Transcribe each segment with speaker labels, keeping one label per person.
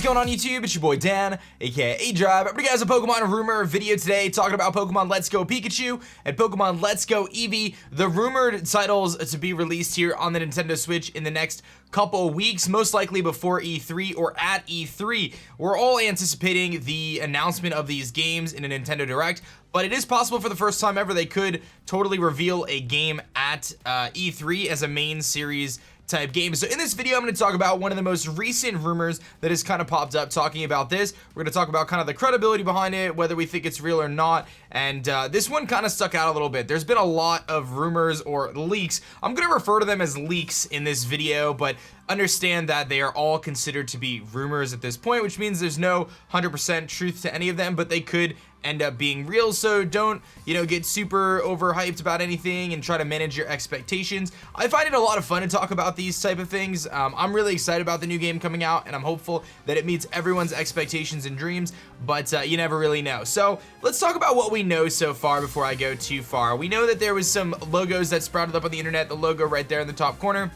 Speaker 1: going on YouTube? It's your boy Dan, aka aDrive. I bring you guys a Pokemon rumor video today talking about Pokemon Let's Go Pikachu and Pokemon Let's Go Eevee, the rumored titles to be released here on the Nintendo Switch in the next couple weeks, most likely before E3 or at E3. We're all anticipating the announcement of these games in a Nintendo Direct, but it is possible for the first time ever they could totally reveal a game at E3 as a main series type game. So in this video, I'm going to talk about one of the most recent rumors that has kind of popped up talking about this. We're going to talk about kind of the credibility behind it, whether we think it's real or not. And this one kind of stuck out a little bit. There's been a lot of rumors or leaks. I'm going to refer to them as leaks in this video, but understand that they are all considered to be rumors at this point, which means there's no 100% truth to any of them, but they could end up being real. So don't, get super overhyped about anything and try to manage your expectations. I find it a lot of fun to talk about these type of things. I'm really excited about the new game coming out, and I'm hopeful that it meets everyone's expectations and dreams, but you never really know. So let's talk about what we know so far before I go too far. We know that there was some logos that sprouted up on the internet, the logo right there in the top corner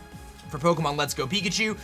Speaker 1: for Pokemon Let's Go Pikachu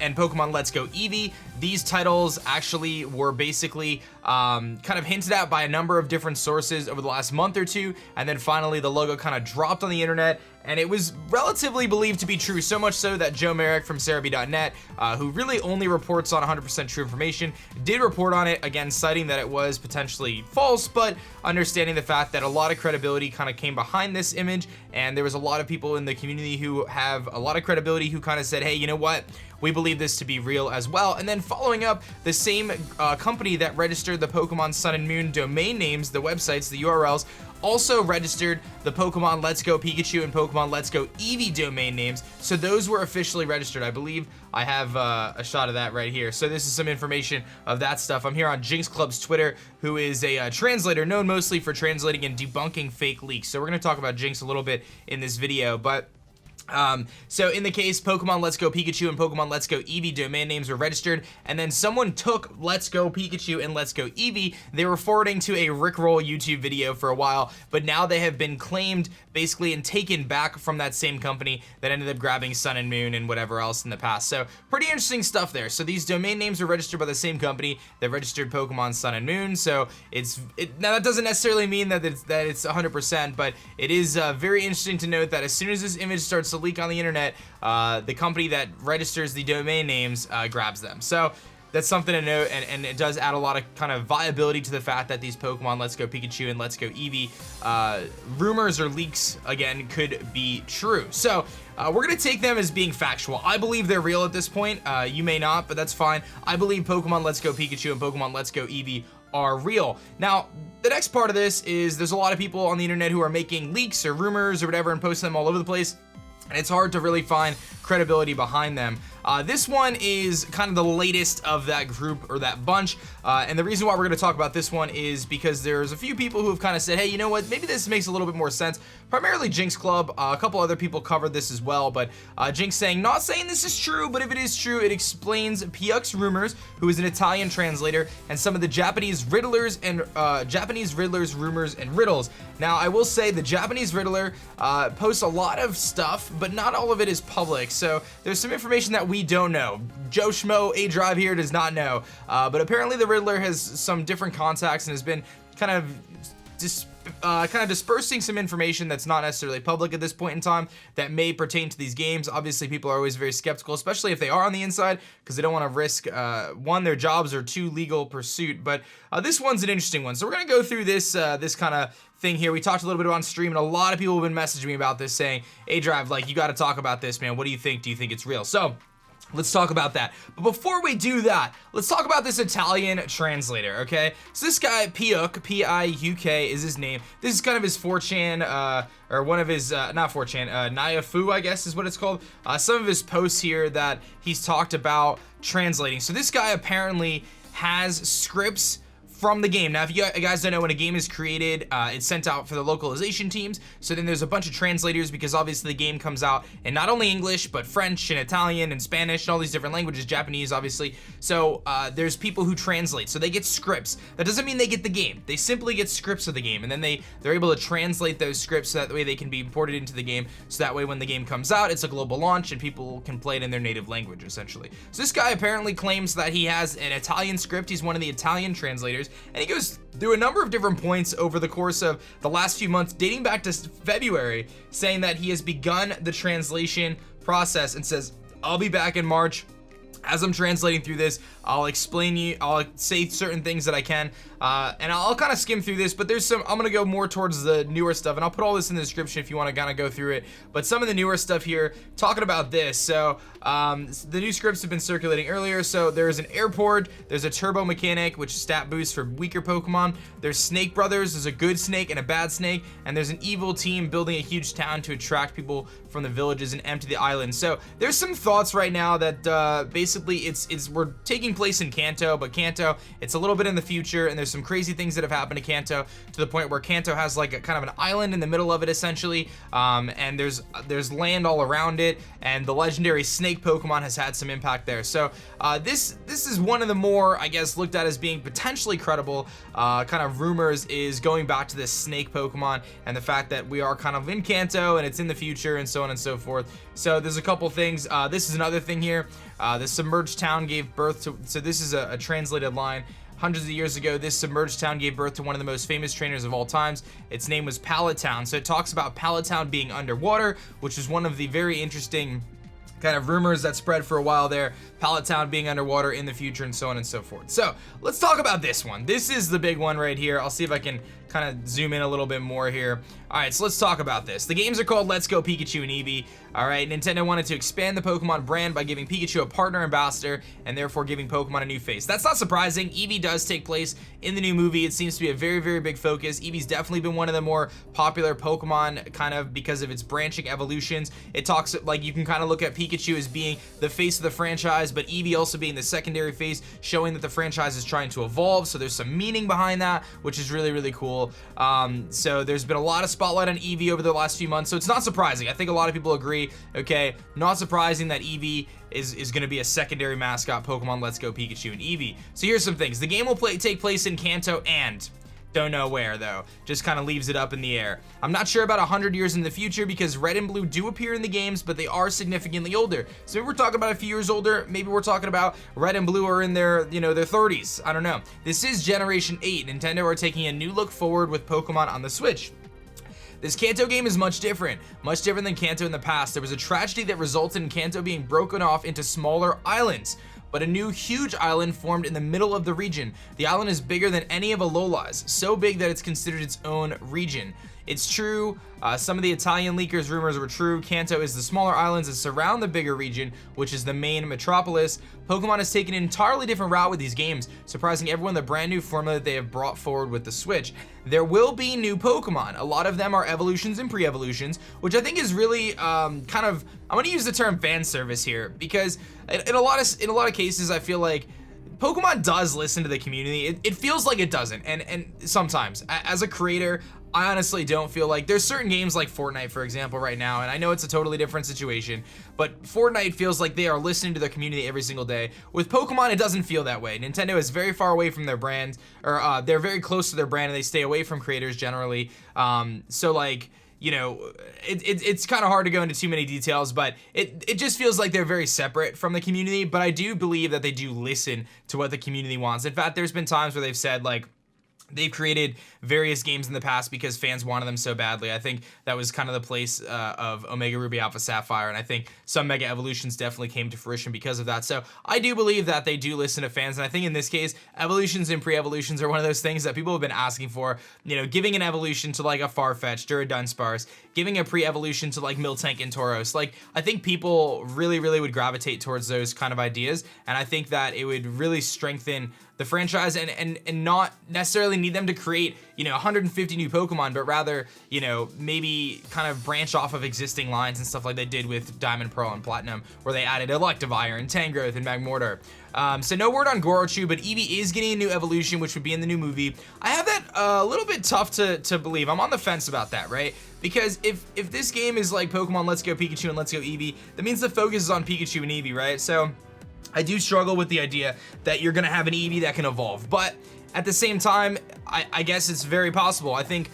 Speaker 1: and Pokemon Let's Go Eevee. These titles actually were basically kind of hinted at by a number of different sources over the last month or two, and then finally the logo kind of dropped on the internet, and it was relatively believed to be true, so much so that Joe Merrick from Cerebi.net, who really only reports on 100% true information, did report on it, again citing that it was potentially false, but understanding the fact that a lot of credibility kind of came behind this image, and there was a lot of people in the community who have a lot of credibility who kind of said, hey, you know what? We believe this to be real as well. And then following up, the same company that registered the Pokemon Sun and Moon domain names, the websites, the URLs, also registered the Pokemon Let's Go Pikachu and Pokemon Let's Go Eevee domain names. So those were officially registered. I believe I have a shot of that right here. So this is some information of that stuff. I'm here on Jinx Club's Twitter, who is a translator known mostly for translating and debunking fake leaks. So we're going to talk about Jinx a little bit in this video, but so in the case, Pokemon Let's Go Pikachu and Pokemon Let's Go Eevee domain names were registered, and then someone took Let's Go Pikachu and Let's Go Eevee. They were forwarding to a Rickroll YouTube video for a while, but now they have been claimed basically and taken back from that same company that ended up grabbing Sun and Moon and whatever else in the past. So pretty interesting stuff there. So these domain names were registered by the same company that registered Pokemon Sun and Moon. So now that doesn't necessarily mean that it's 100%, but it is very interesting to note that as soon as this image starts to leak on the internet, the company that registers the domain names grabs them. So that's something to note, and it does add a lot of kind of viability to the fact that these Pokemon Let's Go Pikachu and Let's Go Eevee rumors or leaks, again, could be true. So we're going to take them as being factual. I believe they're real at this point. You may not, but that's fine. I believe Pokemon Let's Go Pikachu and Pokemon Let's Go Eevee are real. Now, the next part of this is there's a lot of people on the internet who are making leaks or rumors or whatever and posting them all over the place, and it's hard to really find credibility behind them. This one is kind of the latest of that group or that bunch, and the reason why we're going to talk about this one is because there's a few people who have kind of said, hey, you know what, maybe this makes a little bit more sense. Primarily Jinx Club, a couple other people covered this as well, but Jinx saying, not saying this is true, but if it is true, it explains Pikachu Rumors, who is an Italian translator, and some of the Japanese Riddlers and Japanese Riddlers, Rumors, and Riddles. Now, I will say the Japanese Riddler posts a lot of stuff, but not all of it is public, so there's some information that we don't know. Joe Schmo, aDrive here, does not know, but apparently the Riddler has some different contacts and has been kind of dispersing some information that's not necessarily public at this point in time that may pertain to these games. Obviously, people are always very skeptical, especially if they are on the inside, because they don't want to risk, one, their jobs, or two, legal pursuit. But this one's an interesting one. So we're going to go through this this kind of thing here. We talked a little bit on stream, and a lot of people have been messaging me about this, saying, aDrive, like, you got to talk about this, man. What do you think? Do you think it's real? So let's talk about that. But before we do that, let's talk about this Italian translator, okay? So this guy, Piuk, P-I-U-K is his name. This is kind of his 4chan, or one of his, not 4chan, Nyafu, I guess is what it's called. Some of his posts here that he's talked about translating. So this guy apparently has scripts from the game. Now, if you guys don't know, when a game is created, it's sent out for the localization teams. So then there's a bunch of translators, because obviously the game comes out in not only English, but French and Italian and Spanish and all these different languages, Japanese, obviously. So there's people who translate. So they get scripts. That doesn't mean they get the game. They simply get scripts of the game, and then they're able to translate those scripts so that way they can be imported into the game. So that way when the game comes out, it's a global launch and people can play it in their native language, essentially. So this guy apparently claims that he has an Italian script. He's one of the Italian translators, and he goes through a number of different points over the course of the last few months, dating back to February, saying that he has begun the translation process and says, I'll be back in March. As I'm translating through this, I'll say certain things that I can, and I'll kind of skim through this, but I'm gonna go more towards the newer stuff, and I'll put all this in the description if you want to kind of go through it. But some of the newer stuff here, talking about this, so the new scripts have been circulating earlier. So there's an airport, there's a turbo mechanic, which is stat boost for weaker Pokemon. There's Snake Brothers, there's a good snake and a bad snake, and there's an evil team building a huge town to attract people from the villages and empty the island. So there's some thoughts right now that basically we're taking place in Kanto, but Kanto, it's a little bit in the future, and there's some crazy things that have happened to Kanto, to the point where Kanto has like a kind of an island in the middle of it, essentially, and there's land all around it, and the legendary snake Pokemon has had some impact there. So this is one of the more, I guess, looked at as being potentially credible kind of rumors, is going back to this snake Pokemon and the fact that we are kind of in Kanto and it's in the future and so on and so forth. So there's a couple things. This is another thing here. The submerged town gave birth to, so this is a translated line. Hundreds of years ago, this submerged town gave birth to one of the most famous trainers of all times. Its name was Pallet Town. So it talks about Pallet Town being underwater, which is one of the very interesting kind of rumors that spread for a while there. Pallet Town being underwater in the future and so on and so forth. So let's talk about this one. This is the big one right here. I'll see if I can kind of zoom in a little bit more here. All right, so let's talk about this. The games are called Let's Go Pikachu and Eevee. All right, Nintendo wanted to expand the Pokemon brand by giving Pikachu a partner ambassador and therefore giving Pokemon a new face. That's not surprising. Eevee does take place in the new movie. It seems to be a very, very big focus. Eevee's definitely been one of the more popular Pokemon, kind of because of its branching evolutions. It talks, like, you can kind of look at Pikachu as being the face of the franchise, but Eevee also being the secondary face, showing that the franchise is trying to evolve. So there's some meaning behind that, which is really, really cool. So there's been a lot of spotlight on Eevee over the last few months, so it's not surprising. I think a lot of people agree. Okay, not surprising that Eevee is going to be a secondary mascot Pokemon Let's Go Pikachu and Eevee. So here's some things. The game will take place in Kanto, and don't know where, though. Just kind of leaves it up in the air. I'm not sure about 100 years in the future, because Red and Blue do appear in the games, but they are significantly older. So maybe we're talking about a few years older. Maybe we're talking about Red and Blue are in their, their 30s. I don't know. This is Generation 8. Nintendo are taking a new look forward with Pokemon on the Switch. This Kanto game is much different than Kanto in the past. There was a tragedy that resulted in Kanto being broken off into smaller islands, but a new huge island formed in the middle of the region. The island is bigger than any of Alola's, so big that it's considered its own region. It's true, some of the Italian leakers' rumors were true. Kanto is the smaller islands that surround the bigger region, which is the main metropolis. Pokemon has taken an entirely different route with these games, surprising everyone the brand new formula that they have brought forward with the Switch. There will be new Pokemon. A lot of them are evolutions and pre-evolutions, which I think is really kind of, I'm gonna use the term fan service here, because in a lot of cases I feel like Pokemon does listen to the community. It feels like it doesn't, and sometimes as a creator, I honestly don't feel like, there's certain games like Fortnite, for example, right now, and I know it's a totally different situation, but Fortnite feels like they are listening to their community every single day. With Pokemon, it doesn't feel that way. Nintendo is very far away from their brand, or they're very close to their brand, and they stay away from creators generally. So like, it's kind of hard to go into too many details, but it just feels like they're very separate from the community. But I do believe that they do listen to what the community wants. In fact, there's been times where they've said, like, they've created various games in the past because fans wanted them so badly. I think that was kind of the place of Omega Ruby Alpha Sapphire, and I think some Mega Evolutions definitely came to fruition because of that. So I do believe that they do listen to fans, and I think in this case, evolutions and pre-evolutions are one of those things that people have been asking for. Giving an evolution to like a Farfetch'd or a Dunsparce, giving a pre-evolution to like Miltank and Tauros. Like, I think people really, really would gravitate towards those kind of ideas, and I think that it would really strengthen the franchise and not necessarily need them to create, you know, 150 new Pokemon, but rather, you know, maybe kind of branch off of existing lines and stuff like they did with Diamond, Pearl, and Platinum, where they added Electivire and Tangrowth and Magmortar. So no word on Gorochu, but Eevee is getting a new evolution, which would be in the new movie. I have that a little bit tough to believe. I'm on the fence about that, right? Because if this game is like Pokemon Let's Go Pikachu and Let's Go Eevee, that means the focus is on Pikachu and Eevee, right? So I do struggle with the idea that you're gonna have an Eevee that can evolve, but at the same time, I guess it's very possible. I think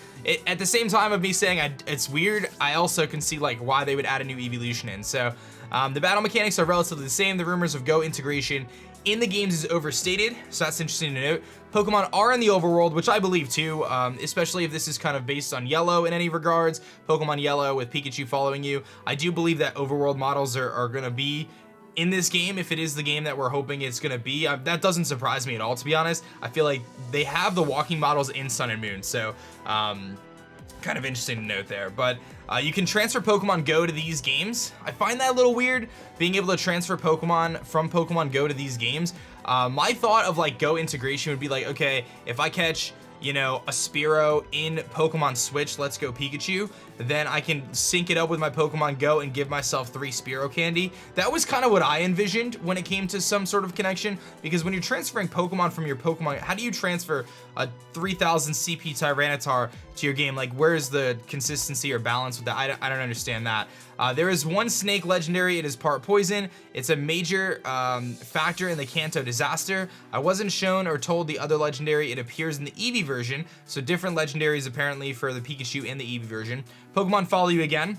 Speaker 1: at the same time of me saying it's weird, I also can see like why they would add a new evolution in. So the battle mechanics are relatively the same. The rumors of Go integration in the games is overstated, so that's interesting to note. Pokemon are in the overworld, which I believe too, especially if this is kind of based on Yellow in any regards. Pokemon Yellow with Pikachu following you. I do believe that overworld models are gonna be in this game, if it is the game that we're hoping it's gonna be. That doesn't surprise me at all, to be honest. I feel like they have the walking models in Sun and Moon, so kind of interesting to note there. But you can transfer Pokemon Go to these games. I find that a little weird, being able to transfer Pokemon from Pokemon Go to these games. My thought of like Go integration would be like, okay, if I catch, you know, a Spearow in Pokemon Switch Let's Go Pikachu, then I can sync it up with my Pokemon Go and give myself 3 Spearow candy. That was kind of what I envisioned when it came to some sort of connection, because when you're transferring Pokemon from your Pokemon, how do you transfer a 3000 CP Tyranitar to your game? Like, where's the consistency or balance with that? I don't understand that. There is one snake legendary. It is part poison. It's a major factor in the Kanto disaster. I wasn't shown or told the other legendary. It appears in the Eevee version, so different legendaries apparently for the Pikachu and the Eevee version. Pokemon follow you again,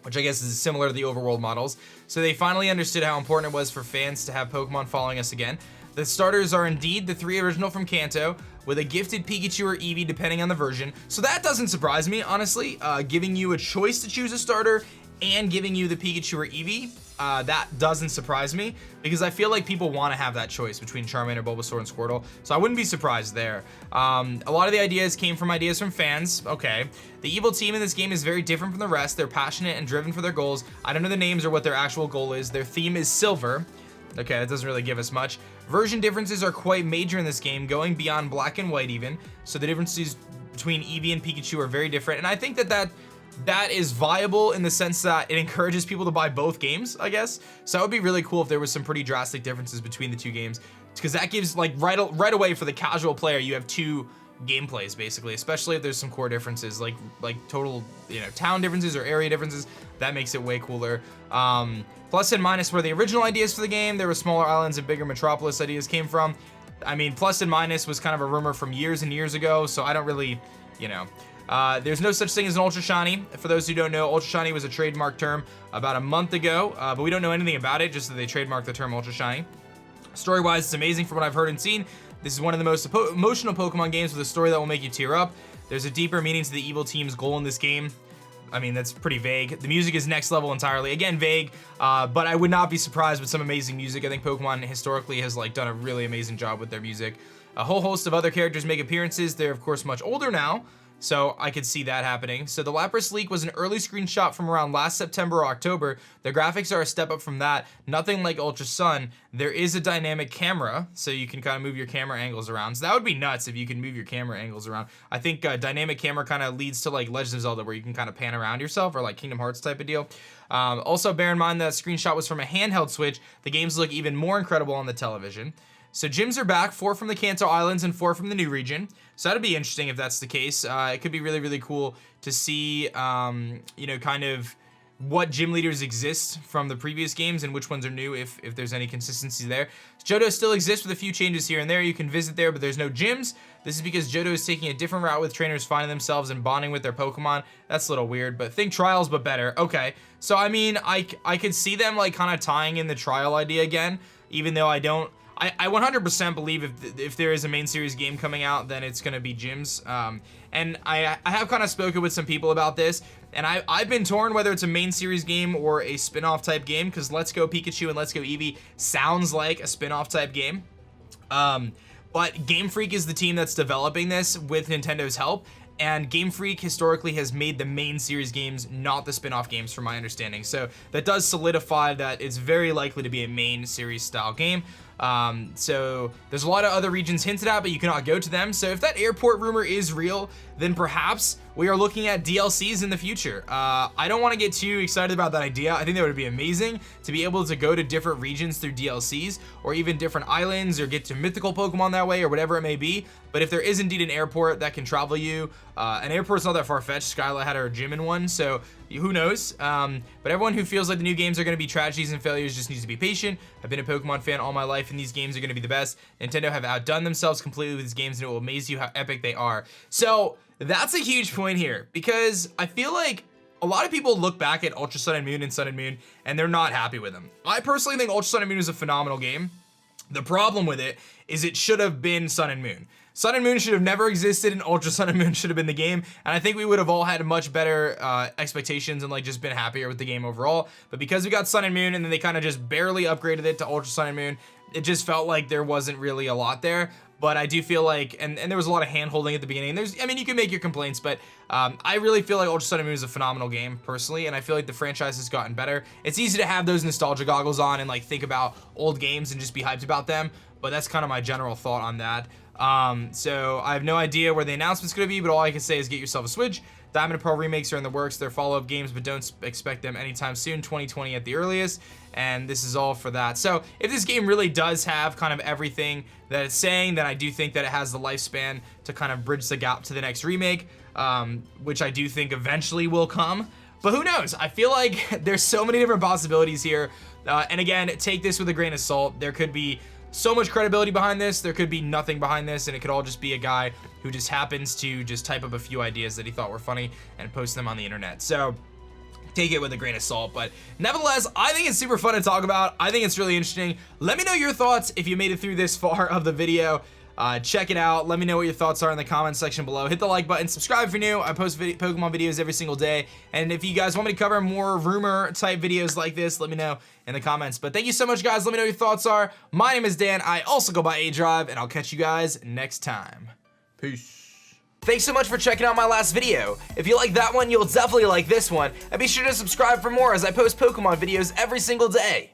Speaker 1: which I guess is similar to the overworld models. So they finally understood how important it was for fans to have Pokemon following us again. The starters are indeed the 3 original from Kanto, with a gifted Pikachu or Eevee depending on the version. So that doesn't surprise me, honestly. Giving you a choice to choose a starter and giving you the Pikachu or Eevee, that doesn't surprise me, because I feel like people want to have that choice between Charmander, Bulbasaur, and Squirtle, so I wouldn't be surprised there. A lot of the ideas came from ideas from fans. Okay, the evil team in this game is very different from the rest. They're passionate and driven for their goals. I don't know the names or what their actual goal is. Their theme is silver. Okay, that doesn't really give us much. Version differences are quite major in this game, going beyond black and white even, so the differences between Eevee and Pikachu are very different, and I think that is viable in the sense that it encourages people to buy both games, I guess. So that would be really cool if there was some pretty drastic differences between the two games, because that gives, like, right away for the casual player, you have 2 gameplays basically, especially if there's some core differences, like total, you know, town differences or area differences. That makes it way cooler. Plus and minus were the original ideas for the game. There were smaller islands and bigger metropolis ideas came from. I mean, plus and minus was kind of a rumor from years and years ago, so I don't really, you know. There's no such thing as an Ultra Shiny. For those who don't know, Ultra Shiny was a trademark term about a month ago, but we don't know anything about it, just that they trademarked the term Ultra Shiny. Story-wise, it's amazing from what I've heard and seen. This is one of the most emotional Pokemon games with a story that will make you tear up. There's a deeper meaning to the evil team's goal in this game. I mean, that's pretty vague. The music is next level entirely. Again, vague, but I would not be surprised with some amazing music. I think Pokemon historically has like done a really amazing job with their music. A whole host of other characters make appearances. They're of course much older now, so I could see that happening. So the Lapras leak was an early screenshot from around last September or October. The graphics are a step up from that. Nothing like Ultra Sun. There is a dynamic camera, so you can kind of move your camera angles around. So that would be nuts if you can move your camera angles around. I think dynamic camera kind of leads to like Legend of Zelda, where you can kind of pan around yourself, or like Kingdom Hearts type of deal. Also bear in mind that screenshot was from a handheld Switch. The games look even more incredible on the television. So gyms are back, 4 from the Kanto Islands and 4 from the new region. So that'd be interesting if that's the case. It could be really, really cool to see, you know, kind of what gym leaders exist from the previous games and which ones are new, if there's any consistency there. Johto still exists with a few changes here and there. You can visit there, but there's no gyms. This is because Johto is taking a different route, with trainers finding themselves and bonding with their Pokemon. That's a little weird, but think trials, but better. Okay, so I mean, I could see them like kind of tying in the trial idea again, even though I don't. I 100% believe if there is a main series game coming out, then it's going to be gyms. And I have kind of spoken with some people about this, and I've been torn whether it's a main series game or a spin-off type game, because Let's Go Pikachu and Let's Go Eevee sounds like a spin-off type game. But Game Freak is the team that's developing this with Nintendo's help, and Game Freak historically has made the main series games, not the spin-off games, from my understanding. So that does solidify that it's very likely to be a main series style game. So there's a lot of other regions hinted at, but you cannot go to them. So if that airport rumor is real, then perhaps we are looking at DLCs in the future. I don't want to get too excited about that idea. I think that would be amazing to be able to go to different regions through DLCs, or even different islands, or get to mythical Pokemon that way, or whatever it may be. But if there is indeed an airport that can travel you, an airport's not that far-fetched. Skyla had her gym in one, so who knows? But everyone who feels like the new games are going to be tragedies and failures just needs to be patient. I've been a Pokemon fan all my life, and these games are going to be the best. Nintendo have outdone themselves completely with these games, and it will amaze you how epic they are. So that's a huge point here, because I feel like a lot of people look back at Ultra Sun and Moon and Sun and Moon, and they're not happy with them. I personally think Ultra Sun and Moon is a phenomenal game. The problem with it is it should have been Sun and Moon. Sun and Moon should have never existed, and Ultra Sun and Moon should have been the game, and I think we would have all had much better expectations and like just been happier with the game overall. But because we got Sun and Moon and then they kind of just barely upgraded it to Ultra Sun and Moon, it just felt like there wasn't really a lot there. But I do feel like, and there was a lot of hand-holding at the beginning. I mean, you can make your complaints, but I really feel like Ultra Sun and Moon is a phenomenal game, personally, and I feel like the franchise has gotten better. It's easy to have those nostalgia goggles on and like think about old games and just be hyped about them, but that's kind of my general thought on that. So I have no idea where the announcement's gonna be, but all I can say is get yourself a Switch. Diamond and Pearl remakes are in the works. They're follow-up games, but don't expect them anytime soon, 2020 at the earliest. And this is all for that. So if this game really does have kind of everything that it's saying, then I do think that it has the lifespan to kind of bridge the gap to the next remake, which I do think eventually will come. But who knows? I feel like there's so many different possibilities here. And again, take this with a grain of salt. There could be so much credibility behind this, there could be nothing behind this, and it could all just be a guy who just happens to just type up a few ideas that he thought were funny and post them on the internet. So take it with a grain of salt, but nevertheless, I think it's super fun to talk about. I think it's really interesting. Let me know your thoughts if you made it through this far of the video. Check it out. Let me know what your thoughts are in the comment section below. Hit the like button, subscribe if you're new. I post Pokemon videos every single day, and if you guys want me to cover more rumor type videos like this, let me know in the comments. But thank you so much, guys. Let me know what your thoughts are. My name is Dan. I also go by aDrive, and I'll catch you guys next time. Peace. Thanks so much for checking out my last video. If you like that one, you'll definitely like this one, and be sure to subscribe for more as I post Pokemon videos every single day.